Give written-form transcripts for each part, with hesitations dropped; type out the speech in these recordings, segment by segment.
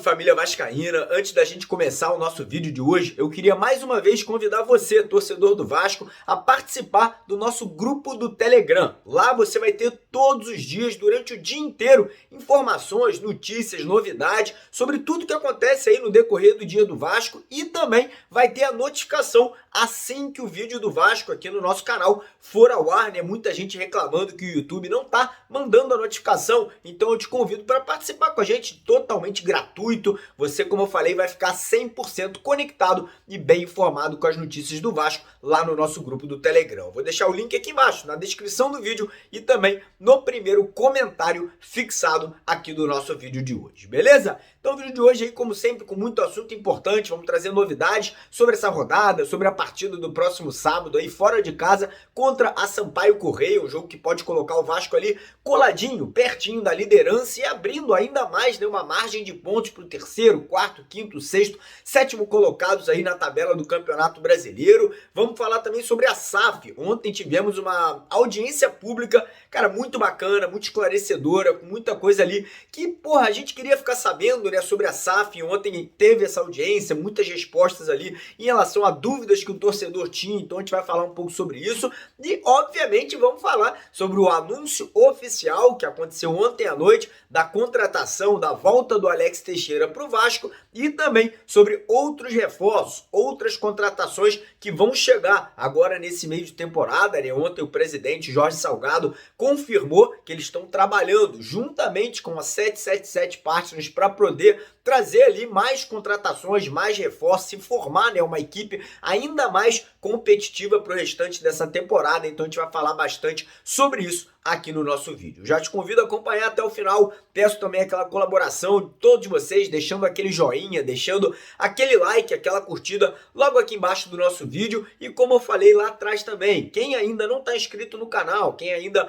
Salve família vascaína, antes da gente começar o nosso vídeo de hoje, eu queria mais uma vez convidar você, torcedor do Vasco, a participar do nosso grupo do Telegram. Lá você vai ter todos os dias, durante o dia inteiro, informações, notícias, novidades sobre tudo que acontece aí no decorrer do dia do Vasco e também vai ter a notificação assim que o vídeo do Vasco aqui no nosso canal for ao ar, né? Muita gente reclamando que o YouTube não tá mandando a notificação, então eu te convido para participar com a gente, totalmente gratuito. Você, como eu falei, vai ficar 100% conectado e bem informado com as notícias do Vasco lá no nosso grupo do Telegram. Vou deixar o link aqui embaixo, na descrição do vídeo e também no primeiro comentário fixado aqui do nosso vídeo de hoje, beleza? Então o vídeo de hoje aí, como sempre, com muito assunto importante, vamos trazer novidades sobre essa rodada, sobre a partida do próximo sábado aí fora de casa contra a Sampaio Corrêa, um jogo que pode colocar o Vasco ali coladinho, pertinho da liderança e abrindo ainda mais, né, uma margem de pontos para o terceiro, quarto, quinto, sexto, sétimo colocados aí na tabela do Campeonato Brasileiro. Vamos falar também sobre a SAF. Ontem tivemos uma audiência pública, cara, muito bacana, muito esclarecedora, com muita coisa ali que, porra, a gente queria ficar sabendo, né, sobre a SAF. Ontem teve essa audiência, muitas respostas ali em relação a dúvidas que o torcedor tinha, então a gente vai falar um pouco sobre isso e, obviamente, vamos falar sobre o anúncio oficial que aconteceu ontem à noite da contratação, da volta do Alex Teixeira para o Vasco e também sobre outros reforços, outras contratações que vão chegar agora nesse meio de temporada, né? Ontem o presidente Jorge Salgado confirmou que eles estão trabalhando juntamente com a 777 Partners para poder trazer ali mais contratações, mais reforços e formar, né, uma equipe ainda mais competitiva para o restante dessa temporada. Então a gente vai falar bastante sobre isso aqui no nosso vídeo. Já te convido a acompanhar até o final, peço também aquela colaboração de todos vocês, deixando aquele joinha, deixando aquele like, aquela curtida logo aqui embaixo do nosso vídeo e como eu falei lá atrás também, quem ainda não está inscrito no canal, quem ainda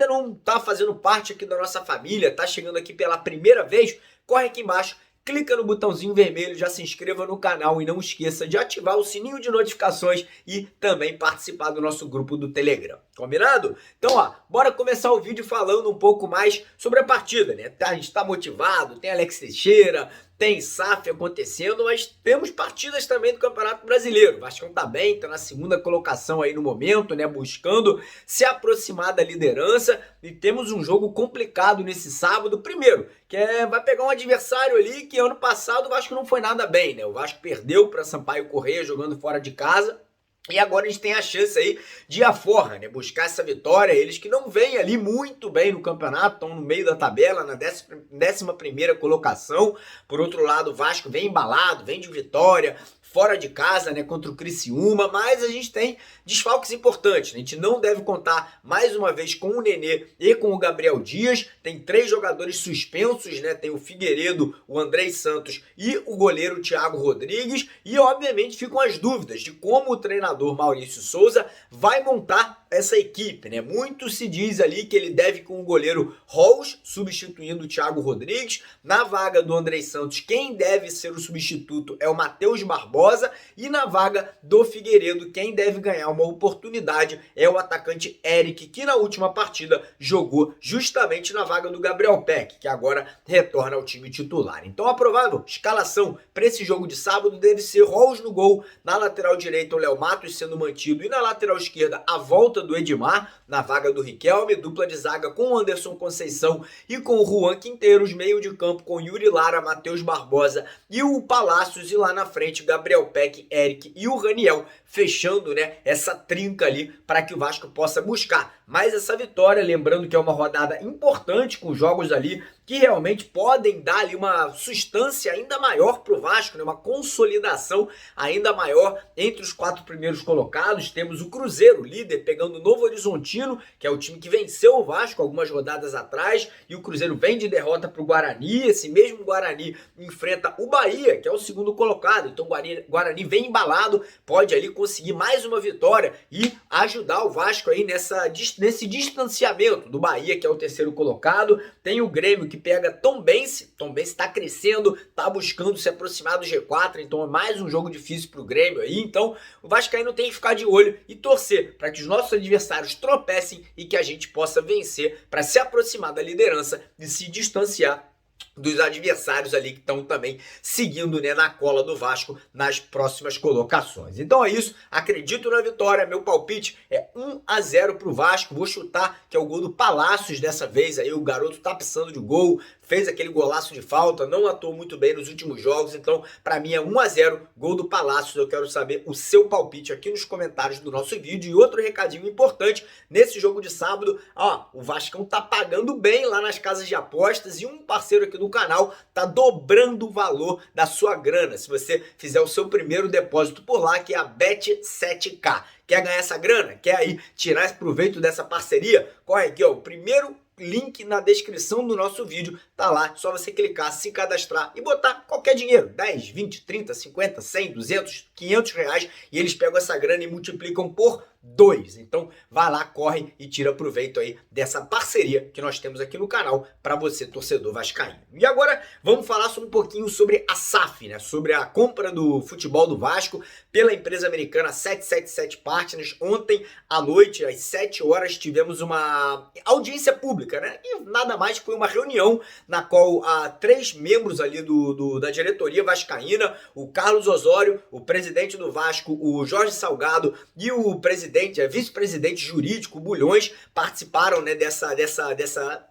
não está fazendo parte aqui da nossa família, está chegando aqui pela primeira vez, corre aqui embaixo, clica no botãozinho vermelho, já se inscreva no canal e não esqueça de ativar o sininho de notificações e também participar do nosso grupo do Telegram. Combinado? Então, ó, bora começar o vídeo falando um pouco mais sobre a partida, né? A gente tá motivado, tem Alex Teixeira, tem SAF acontecendo, mas temos partidas também do Campeonato Brasileiro. O Vascão tá bem, tá na segunda colocação aí no momento, né? Buscando se aproximar da liderança e temos um jogo complicado nesse sábado. Primeiro, vai pegar um adversário ali que ano passado o Vasco não foi nada bem, né? O Vasco perdeu para Sampaio Corrêa jogando fora de casa. E agora a gente tem a chance aí de ir à forra, né? Buscar essa vitória. Eles que não vêm ali muito bem no campeonato, estão no meio da tabela, na 11ª colocação. Por outro lado, o Vasco vem embalado, vem de vitória, fora de casa, né, contra o Criciúma, mas a gente tem desfalques importantes. A gente não deve contar mais uma vez com o Nenê e com o Gabriel Dias. Tem 3 jogadores suspensos, né? Tem o Figueiredo, o Andrei Santos e o goleiro Thiago Rodrigues. E obviamente ficam as dúvidas de como o treinador Maurício Souza vai montar essa equipe, né? Muito se diz ali que ele deve com o goleiro Rolls, substituindo o Thiago Rodrigues. Na vaga do Andrei Santos, quem deve ser o substituto é o Matheus Barbosa. E na vaga do Figueiredo, quem deve ganhar uma oportunidade é o atacante Eric, que na última partida jogou justamente na vaga do Gabriel Peck, que agora retorna ao time titular. Então a provável escalação para esse jogo de sábado deve ser Rolls no gol, na lateral direita o Léo Matos sendo mantido e na lateral esquerda a volta do Edmar na vaga do Riquelme, dupla de zaga com o Anderson Conceição e com o Juan Quinteiros, meio de campo com Yuri Lara, Matheus Barbosa e o Palácios e lá na frente Gabriel Peck, Eric e o Raniel, fechando, né, essa trinca ali para que o Vasco possa buscar mais essa vitória, lembrando que é uma rodada importante com jogos ali que realmente podem dar ali uma sustância ainda maior para o Vasco, né? Uma consolidação ainda maior entre os 4 primeiros colocados. Temos o Cruzeiro, líder, pegando o Novo Horizontino, que é o time que venceu o Vasco algumas rodadas atrás, e o Cruzeiro vem de derrota para o Guarani. Esse mesmo Guarani enfrenta o Bahia, que é o segundo colocado, então o Guarani vem embalado, pode ali conseguir mais uma vitória e ajudar o Vasco aí nesse distanciamento do Bahia, que é o terceiro colocado. Tem o Grêmio, que pega Tombense está crescendo, está buscando se aproximar do G4, então é mais um jogo difícil para o Grêmio aí. Então o Vascaíno tem que ficar de olho e torcer para que os nossos adversários tropecem e que a gente possa vencer para se aproximar da liderança e se distanciar dos adversários ali que estão também seguindo, né, na cola do Vasco nas próximas colocações. Então é isso, acredito na vitória, meu palpite é 1-0 pro Vasco, vou chutar que é o gol do Palácios dessa vez, aí o garoto tá precisando de gol, fez aquele golaço de falta, não atuou muito bem nos últimos jogos, então para mim é 1-0, gol do Palácios. Eu quero saber o seu palpite aqui nos comentários do nosso vídeo. E outro recadinho importante, nesse jogo de sábado, ó, o Vascão tá pagando bem lá nas casas de apostas e um parceiro aqui do canal tá dobrando o valor da sua grana, se você fizer o seu primeiro depósito por lá, que é a Bet7k. Quer ganhar essa grana? Quer aí tirar esse proveito dessa parceria? Corre aqui, ó, o primeiro link na descrição do nosso vídeo, tá lá, só você clicar, se cadastrar e botar qualquer dinheiro, 10, 20, 30, 50, 100, 200, 500 reais, e eles pegam essa grana e multiplicam por 2. Então vai lá, corre e tira proveito aí dessa parceria que nós temos aqui no canal para você, torcedor vascaíno. E agora vamos falar um pouquinho sobre a SAF, né? Sobre a compra do futebol do Vasco pela empresa americana 777 Partners. Ontem à noite, às 7 horas, tivemos uma audiência pública, né? E nada mais foi uma reunião na qual 3 membros ali da diretoria vascaína, o Carlos Osório, o presidente do Vasco, o Jorge Salgado e o vice-presidente jurídico, Bulhões, participaram, né, dessa,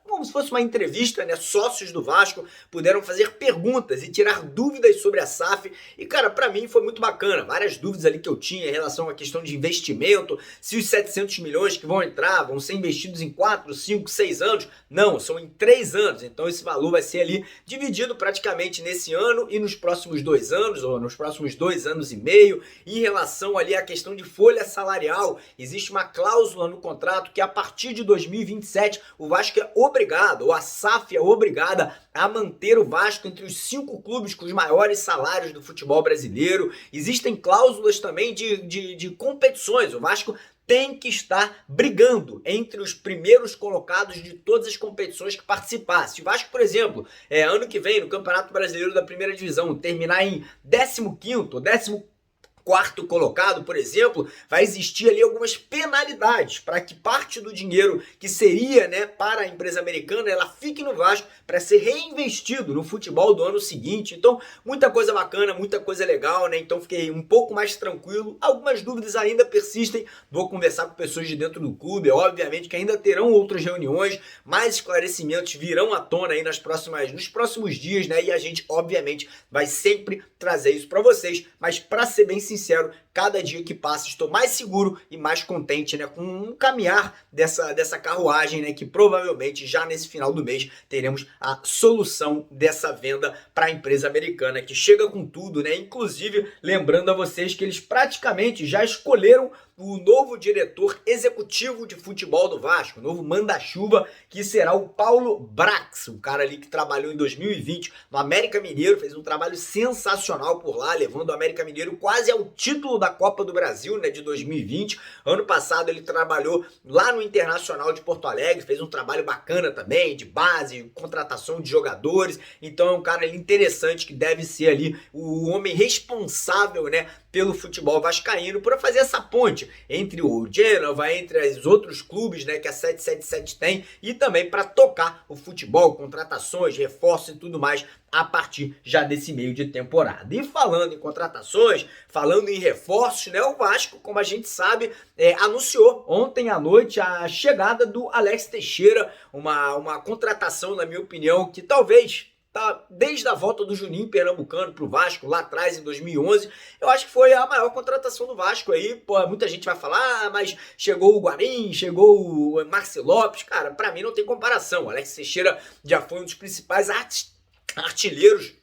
como se fosse uma entrevista, né, sócios do Vasco, puderam fazer perguntas e tirar dúvidas sobre a SAF, e cara, pra mim foi muito bacana, várias dúvidas ali que eu tinha em relação à questão de investimento, se os 700 milhões que vão entrar, vão ser investidos em 4, 5, 6 anos, não, são em 3 anos, então esse valor vai ser ali dividido praticamente nesse ano e nos próximos 2 anos, ou nos próximos 2 anos e meio. Em relação ali à questão de folha salarial, existe uma cláusula no contrato que a partir de 2027 o Vasco é obrigado, ou a SAF é obrigada a manter o Vasco entre os 5 clubes com os maiores salários do futebol brasileiro. Existem cláusulas também de competições, o Vasco tem que estar brigando entre os primeiros colocados de todas as competições que participar. Se o Vasco, por exemplo, ano que vem no Campeonato Brasileiro da Primeira Divisão terminar em 15º ou 14º colocado, por exemplo, vai existir ali algumas penalidades para que parte do dinheiro que seria, né, para a empresa americana, ela fique no Vasco para ser reinvestido no futebol do ano seguinte. Então, muita coisa bacana, muita coisa legal, né? Então, fiquei um pouco mais tranquilo. Algumas dúvidas ainda persistem. Vou conversar com pessoas de dentro do clube. Obviamente que ainda terão outras reuniões, mais esclarecimentos virão à tona aí nos próximos dias, né? E a gente, obviamente, vai sempre trazer isso para vocês. Mas, para ser bem sincero, cada dia que passa estou mais seguro e mais contente, né, com o caminhar dessa carruagem, né, que provavelmente já nesse final do mês teremos a solução dessa venda para a empresa americana, que chega com tudo, né, inclusive lembrando a vocês que eles praticamente já escolheram o novo diretor executivo de futebol do Vasco, o novo manda-chuva, que será o Paulo Brax, um cara ali que trabalhou em 2020 no América Mineiro, fez um trabalho sensacional por lá, levando o América Mineiro quase ao título da Copa do Brasil, né, de 2020. Ano passado ele trabalhou lá no Internacional de Porto Alegre, fez um trabalho bacana também, de base, contratação de jogadores. Então é um cara ali interessante que deve ser ali o homem responsável, né, pelo futebol vascaíno, para fazer essa ponte entre o Génova, entre os outros clubes, né, que a 777 tem, e também para tocar o futebol, contratações, reforços e tudo mais a partir já desse meio de temporada. E falando em contratações, falando em reforços, né, o Vasco, como a gente sabe, anunciou ontem à noite a chegada do Alex Teixeira, uma contratação, na minha opinião, que talvez desde a volta do Juninho Pernambucano pro Vasco, lá atrás, em 2011, eu acho que foi a maior contratação do Vasco aí. Pô, muita gente vai falar, mas chegou o Guarim, chegou o Maxi Lopes. Cara, pra mim não tem comparação. O Alex Teixeira já foi um dos principais artilheiros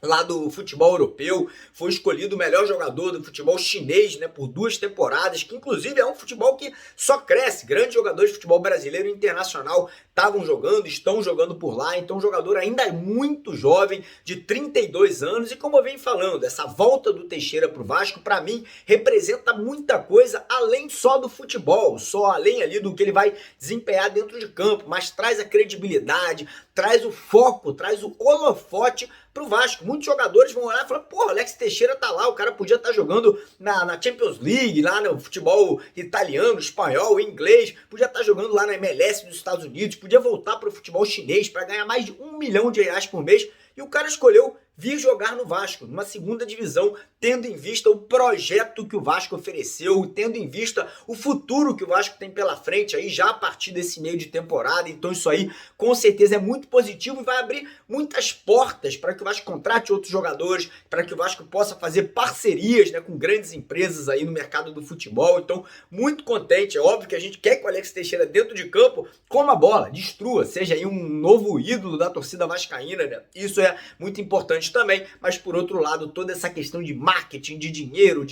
lá do futebol europeu, foi escolhido o melhor jogador do futebol chinês, né, por 2 temporadas, que inclusive é um futebol que só cresce. Grandes jogadores de futebol brasileiro e internacional estão jogando por lá. Então, um jogador ainda muito jovem, de 32 anos, e como eu venho falando, essa volta do Teixeira pro Vasco, para mim, representa muita coisa além só do futebol, só além ali do que ele vai desempenhar dentro de campo, mas traz a credibilidade, traz o foco, traz o holofote pro Vasco. Muitos jogadores vão olhar e falar, pô, Alex Teixeira tá lá, o cara podia estar jogando na Champions League, lá no futebol italiano, espanhol, inglês, podia estar jogando lá na MLS dos Estados Unidos, podia voltar pro futebol chinês para ganhar mais de R$ 1 milhão por mês, e o cara escolheu vir jogar no Vasco, numa segunda divisão, tendo em vista o projeto que o Vasco ofereceu, tendo em vista o futuro que o Vasco tem pela frente aí já a partir desse meio de temporada. Então isso aí com certeza é muito positivo e vai abrir muitas portas para que o Vasco contrate outros jogadores, para que o Vasco possa fazer parcerias, né, com grandes empresas aí no mercado do futebol. Então muito contente, é óbvio que a gente quer que o Alex Teixeira dentro de campo coma a bola, destrua, seja aí um novo ídolo da torcida vascaína, né? Isso é muito importante também, mas por outro lado, toda essa questão de marketing, de dinheiro,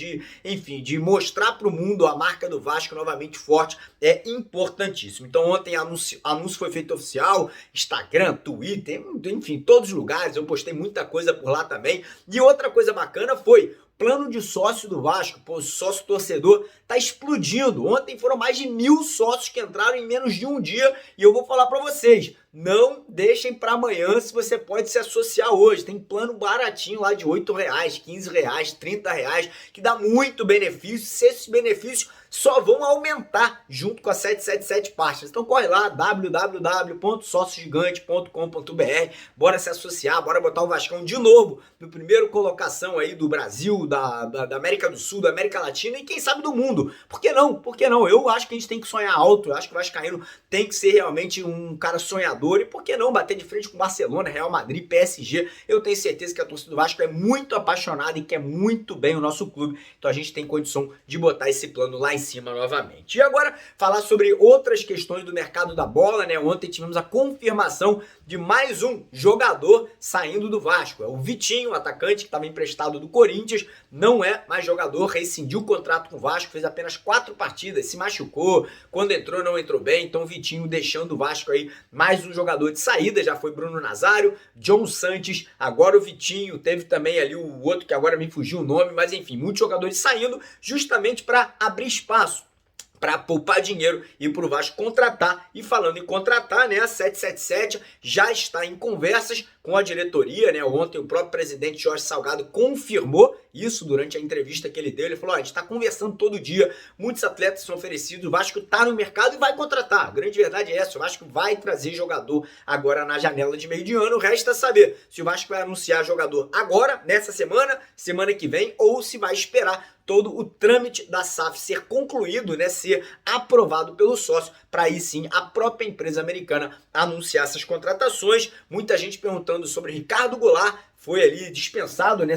enfim, de mostrar para o mundo a marca do Vasco novamente forte é importantíssimo. Então ontem anúncio foi feito oficial, Instagram, Twitter, enfim, todos os lugares, eu postei muita coisa por lá também. E outra coisa bacana foi plano de sócio do Vasco, pô, o sócio torcedor tá explodindo. Ontem foram mais de 1.000 sócios que entraram em menos de um dia e eu vou falar para vocês, não deixem para amanhã se você pode se associar hoje. Tem plano baratinho lá de R$8, R$15, R$30, que dá muito benefício. Se esses benefícios só vão aumentar junto com a 777 Pastas. Então corre lá, www.sociogigante.com.br, bora se associar, bora botar o Vascão de novo no primeiro colocação aí do Brasil, da América do Sul, da América Latina e quem sabe do mundo. Por que não? Por que não? Eu acho que a gente tem que sonhar alto, eu acho que o vascaíno tem que ser realmente um cara sonhador e por que não bater de frente com Barcelona, Real Madrid, PSG. Eu tenho certeza que a torcida do Vasco é muito apaixonada e quer muito bem o nosso clube, então a gente tem condição de botar esse plano lá em cima novamente. E agora falar sobre outras questões do mercado da bola, né? Ontem tivemos a confirmação de mais um jogador saindo do Vasco. É o Vitinho, atacante que estava emprestado do Corinthians, não é mais jogador, rescindiu o contrato com o Vasco, fez apenas 4 partidas, se machucou, quando entrou não entrou bem, então o Vitinho deixando o Vasco aí mais um jogador de saída, já foi Bruno Nazário, John Sanches, agora o Vitinho, teve também ali o outro que agora me fugiu o nome, mas enfim, muitos jogadores saindo justamente para abrir espaço, para poupar dinheiro e para o Vasco contratar. E falando em contratar, né, a 777 já está em conversas com a diretoria, né? Ontem o próprio presidente Jorge Salgado confirmou isso durante a entrevista que ele deu. Ele falou, a gente está conversando todo dia, muitos atletas são oferecidos, o Vasco está no mercado e vai contratar. A grande verdade é essa, o Vasco vai trazer jogador agora na janela de meio de ano. Resta saber se o Vasco vai anunciar jogador agora, nessa semana, semana que vem, ou se vai esperar todo o trâmite da SAF ser concluído, né, ser aprovado pelo sócio, para aí sim a própria empresa americana anunciar essas contratações. Muita gente perguntando sobre Ricardo Goulart, foi ali dispensado, né,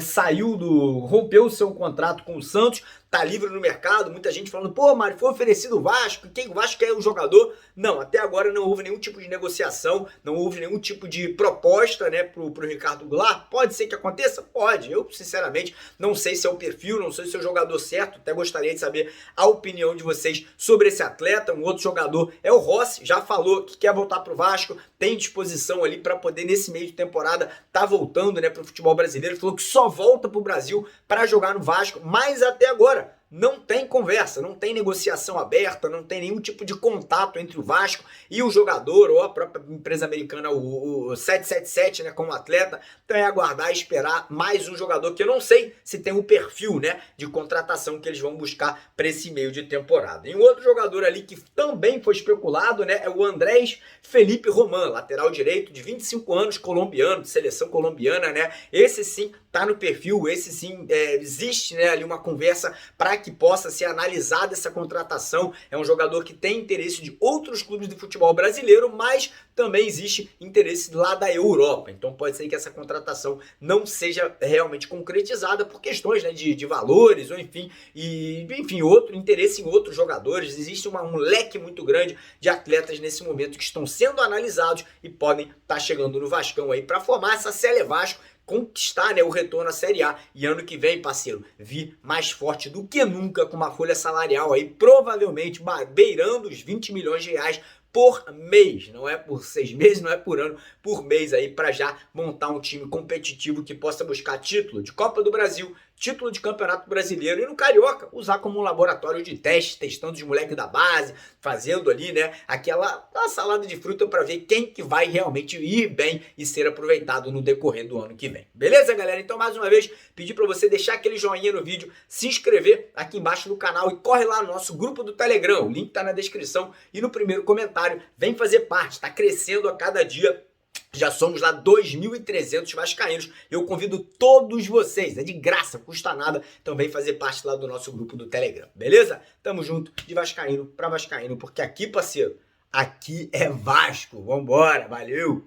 rompeu o seu contrato com o Santos, tá livre no mercado, muita gente falando, pô, Mário, foi oferecido o Vasco, quem o Vasco quer o jogador? Não, até agora não houve nenhum tipo de negociação, não houve nenhum tipo de proposta, né, pro Ricardo Goulart. Pode ser que aconteça? Pode, eu sinceramente não sei se é o perfil, não sei se é o jogador certo, até gostaria de saber a opinião de vocês sobre esse atleta. Um outro jogador é o Rossi, já falou que quer voltar pro Vasco, tem disposição ali para poder nesse meio de temporada tá voltando, né, pro futebol brasileiro, falou que só volta pro Brasil para jogar no Vasco, mas até agora não tem conversa, não tem negociação aberta, não tem nenhum tipo de contato entre o Vasco e o jogador ou a própria empresa americana, o 777, né, como atleta. Então é aguardar e esperar mais um jogador que eu não sei se tem o perfil, né, de contratação que eles vão buscar para esse meio de temporada. E um outro jogador ali que também foi especulado, né, é o Andrés Felipe Roman, lateral direito de 25 anos, colombiano, de seleção colombiana, né? Esse sim tá no perfil, esse sim existe, né, ali uma conversa para que possa ser analisada essa contratação. É um jogador que tem interesse de outros clubes do futebol brasileiro, mas também existe interesse lá da Europa. Então pode ser que essa contratação não seja realmente concretizada por questões, né, de valores, ou enfim, outro interesse em outros jogadores. Existe um leque muito grande de atletas nesse momento que estão sendo analisados e podem estar chegando no Vascão aí para formar essa Sele Vasco, conquistar, né, o retorno à Série A. E ano que vem, parceiro, vir mais forte do que nunca, com uma folha salarial aí provavelmente beirando os 20 milhões de reais por mês, não é por 6 meses, não é por ano, por mês aí, para já montar um time competitivo que possa buscar título de Copa do Brasil, título de Campeonato Brasileiro, e no Carioca usar como um laboratório de teste, testando os moleques da base, fazendo ali, né, aquela salada de fruta para ver quem que vai realmente ir bem e ser aproveitado no decorrer do ano que vem. Beleza, galera? Então, mais uma vez, pedir para você deixar aquele joinha no vídeo, se inscrever aqui embaixo no canal e corre lá no nosso grupo do Telegram. O link tá na descrição e no primeiro comentário. Vem fazer parte, tá crescendo a cada dia. Já somos lá 2.300 vascaínos. Eu convido todos vocês, é de graça, custa nada, também fazer parte lá do nosso grupo do Telegram, beleza? Tamo junto, de vascaíno para vascaíno, porque aqui, parceiro, aqui é Vasco. Vambora, valeu!